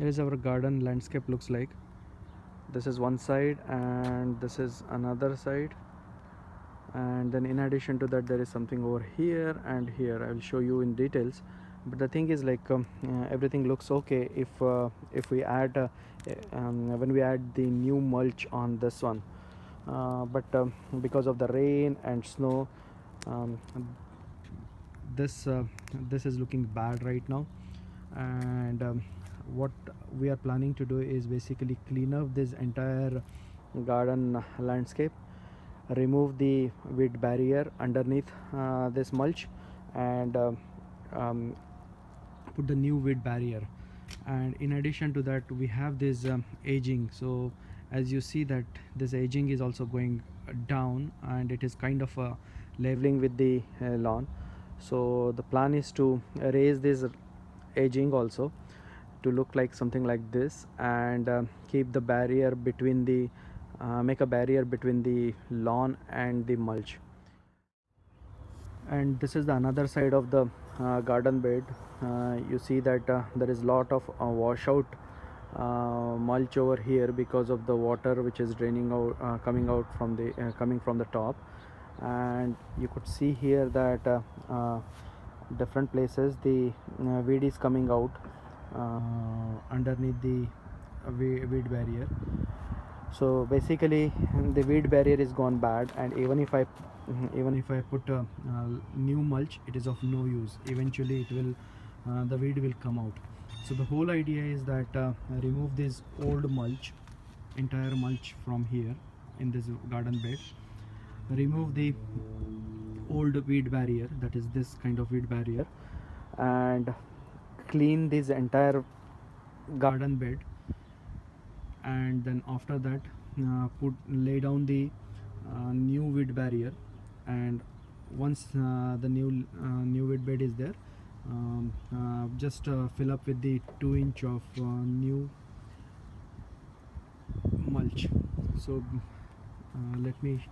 Here is our garden landscape looks like. This is one side and this is another side, and then in addition to that there is something over here and here. I will show you in details, but the thing is like everything looks okay if we add when we add the new mulch on this one, but because of the rain and snow, um, this is looking bad right now. And what we are planning to do is basically clean up this entire garden landscape, remove the weed barrier underneath this mulch, and um, put the new weed barrier. And in addition to that we have this aging. So as you see that this aging is also going down, and it is kind of leveling with the lawn. So the plan is to raise this aging also to look like something like this, and keep the barrier between the make a barrier between the lawn and the mulch. And this is the another side of the garden bed. You see that there is lot of washout mulch over here because of the water which is draining out, coming from the top. And you could see here that different places the weed is coming out underneath the weed barrier. So basically the weed barrier is gone bad, and even if I put a new mulch, it is of no use. Eventually it will the weed will come out. So the whole idea is that remove this old mulch, entire mulch from here in this garden bed, remove the old weed barrier, that is this kind of weed barrier, and clean this entire garden bed. And then after that put lay down the new weed barrier. And once the new weed bed is there, just fill up with the 2 inch of new mulch. So let me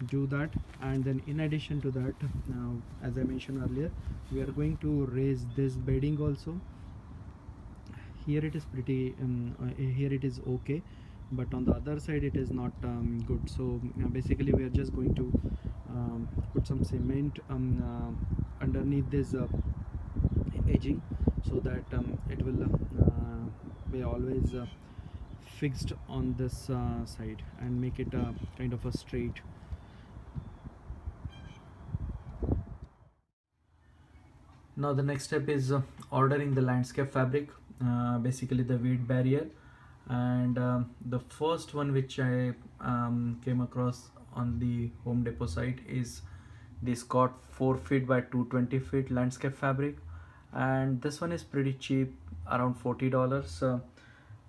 do that. And then in addition to that, as I mentioned earlier, we are going to raise this bedding also. Here it is pretty here it is okay, but on the other side it is not good. So basically we are just going to put some cement underneath this edging, so that it will be always fixed on this side, and make it kind of a straight. Now the next step is ordering the landscape fabric, basically the weed barrier. And the first one which I came across on the Home Depot site is the Scott 4 feet by 220 feet landscape fabric. And this one is pretty cheap, around $40.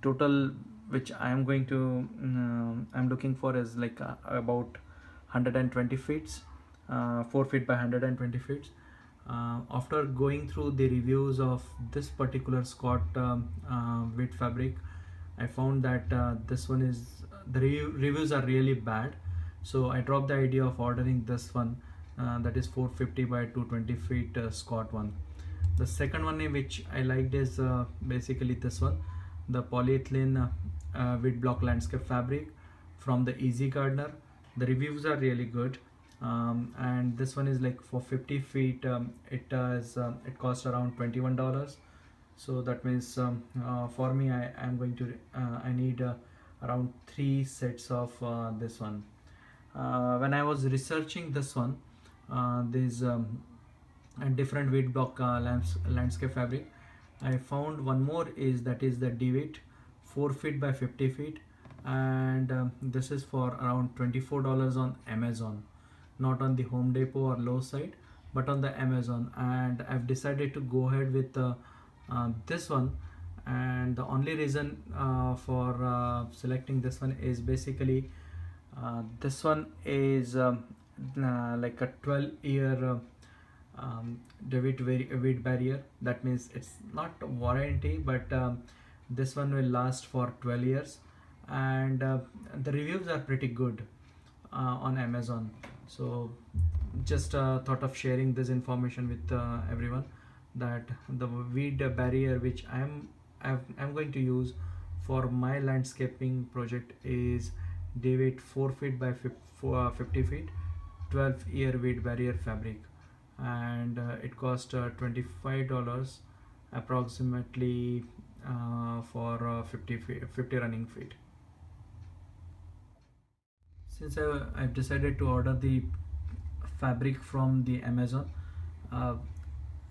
Total which I am going to I'm looking for is like about 120 feet, 4 feet by 120 feet. After going through the reviews of this particular Scott weight fabric, I found that this one is reviews are really bad. So I dropped the idea of ordering this one, that is 450 by 220 feet Scott one. The second one which I liked is basically this one, the polyethylene wheat block landscape fabric from the Easy Gardener. The reviews are really good. And this one is like for 50 feet, it costs around $21. So that means for me I am going to I need around 3 sets of this one. When I was researching this one, these different weight block landscape fabric, I found one more is that is the DeWitt 4 feet by 50 feet, and this is for around $24 on Amazon, not on the Home Depot or Lowe's site, but on the Amazon. And I've decided to go ahead with this one. And the only reason for selecting this one is basically this one is like a 12-year David weight barrier. That means it's not a warranty, but this one will last for 12 years. And the reviews are pretty good on Amazon. So just thought of sharing this information with everyone, that the weed barrier which I am I'm going to use for my landscaping project is David 4 feet by 50 feet 12-year weight barrier fabric, and it cost $25 approximately for 50 running feet. Since I've decided to order the fabric from the Amazon, uh,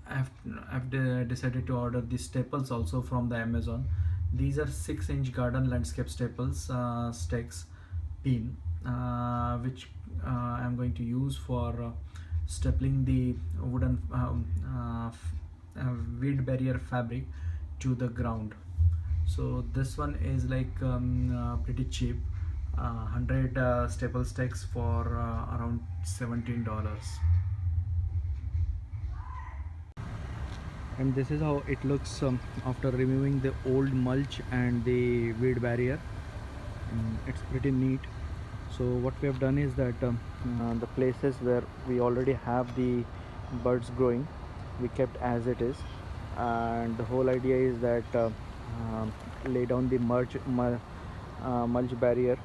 I've, decided to order the staples also from the Amazon. These are 6-inch garden landscape staples stakes pin, which I'm going to use for stapling the wooden weed barrier fabric to the ground. So this one is like pretty cheap, 100 staple stakes for around $17. And this is how it looks after removing the old mulch and the weed barrier. It's pretty neat. So what we have done is that the places where we already have the birds growing, we kept as it is, and the whole idea is that lay down the mulch barrier,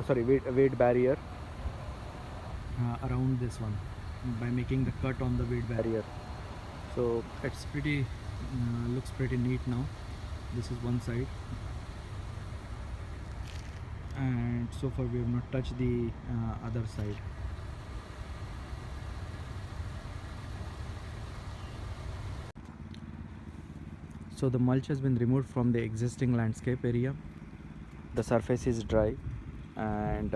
sorry, weed barrier around this one by making the cut on the weed barrier. So it's pretty looks pretty neat now. This is one side, and so far we have not touched the other side. So the mulch has been removed from the existing landscape area. The surface is dry, and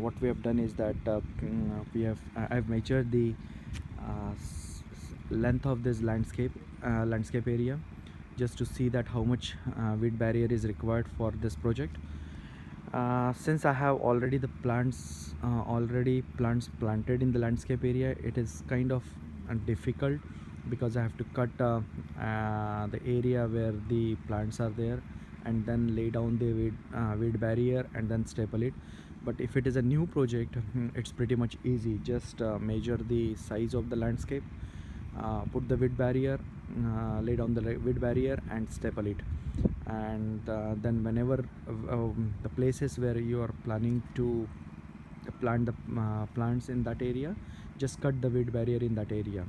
what we have done is that I've measured the length of this landscape area, just to see that how much weed barrier is required for this project. Since I have already the plants planted in the landscape area, it is kind of difficult because I have to cut the area where the plants are there and then lay down the weed barrier and then staple it. But if it is a new project, it's pretty much easy. Just measure the size of the landscape, put the weed barrier, lay down the weed barrier and staple it. And then whenever the places where you are planning to plant the plants in that area, just cut the weed barrier in that area,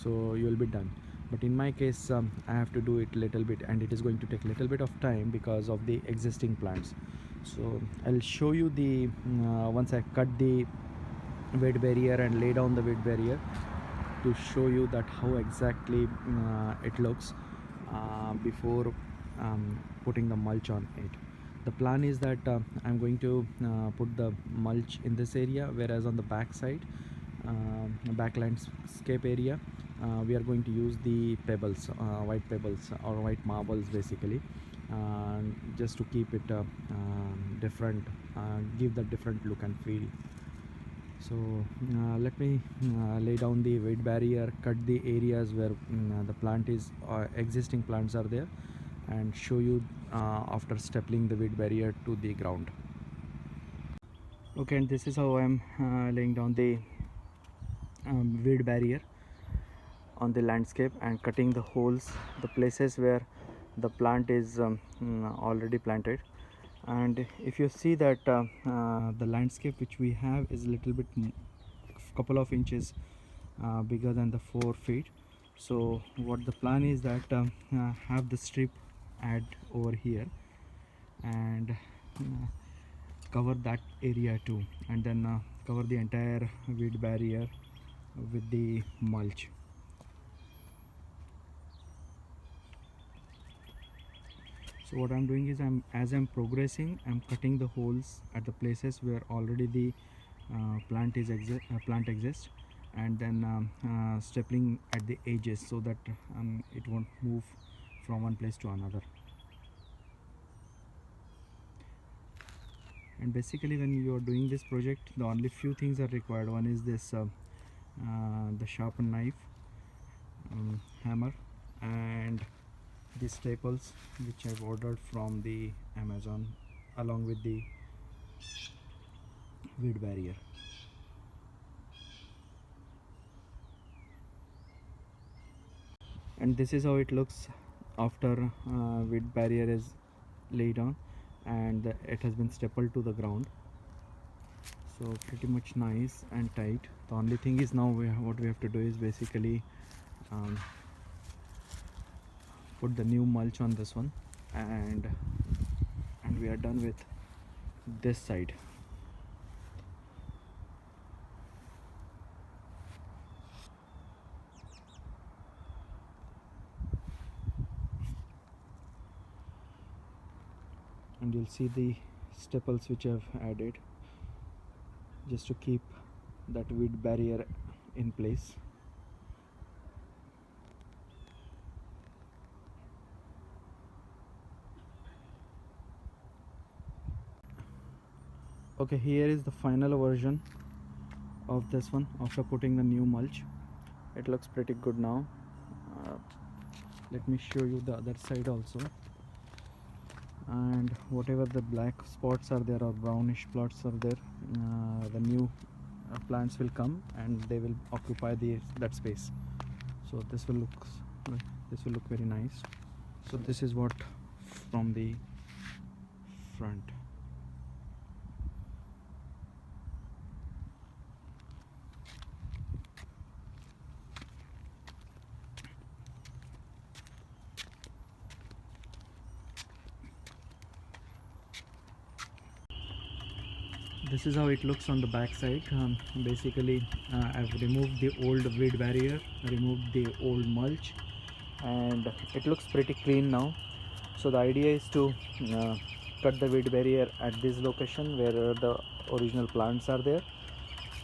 so you will be done. But in my case, I have to do it little bit, and it is going to take little bit of time because of the existing plants. So I'll show you the once I cut the weed barrier and lay down the weed barrier, to show you that how exactly it looks before putting the mulch on it. The plan is that I'm going to put the mulch in this area, whereas on the back side, back landscape area, we are going to use the pebbles, white pebbles or white marbles basically, just to keep it different, give the different look and feel. So let me lay down the weed barrier, cut the areas where the plant is existing plants are there, and show you after stapling the weed barrier to the ground. Okay, and this is how I'm laying down the weed barrier on the landscape and cutting the holes, the places where the plant is already planted. And if you see that the landscape which we have is a little bit couple of inches bigger than the 4 feet. So what the plan is that have the strip add over here and cover that area too, and then cover the entire weed barrier with the mulch. So what I'm doing is as I'm progressing, I'm cutting the holes at the places where already the plant exists, and then stapling at the edges so that it won't move from one place to another. And basically when you are doing this project, the only few things are required. One is this the sharpened knife, hammer, and the staples which I've ordered from the Amazon, along with the weed barrier. And this is how it looks after weed barrier is laid on and it has been stapled to the ground. So pretty much nice and tight. The only thing is now what we have to do is basically um, put the new mulch on this one, and we are done with this side. And you'll see the staples which I've added just to keep that weed barrier in place. Okay, here is the final version of this one after putting the new mulch. It looks pretty good now. uh, Let me show you the other side also. And whatever the black spots are there or brownish plots are there, the new plants will come and they will occupy that space. So this will look very nice. So this is what from the front. This is how it looks on the back side. Basically I've removed the old weed barrier, removed the old mulch, and it looks pretty clean now. So the idea is to cut the weed barrier at this location where the original plants are there,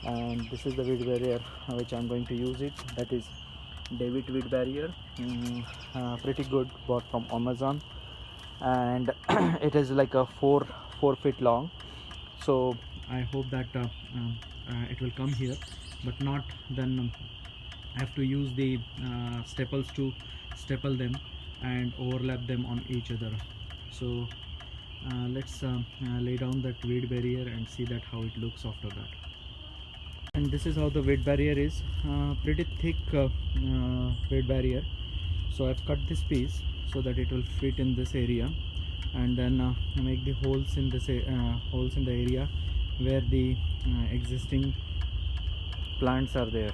and this is the weed barrier which I'm going to use it. That is David weed barrier. Pretty good, bought from Amazon, and it is like a 4 feet long. So I hope that it will come here, but not then I have to use the staples to staple them and overlap them on each other. So let's lay down that weight barrier and see that how it looks after that. And this is how the weight barrier is. Pretty thick weight barrier. So I've cut this piece so that it will fit in this area, and then make the holes in this holes in the area where the existing plants are there.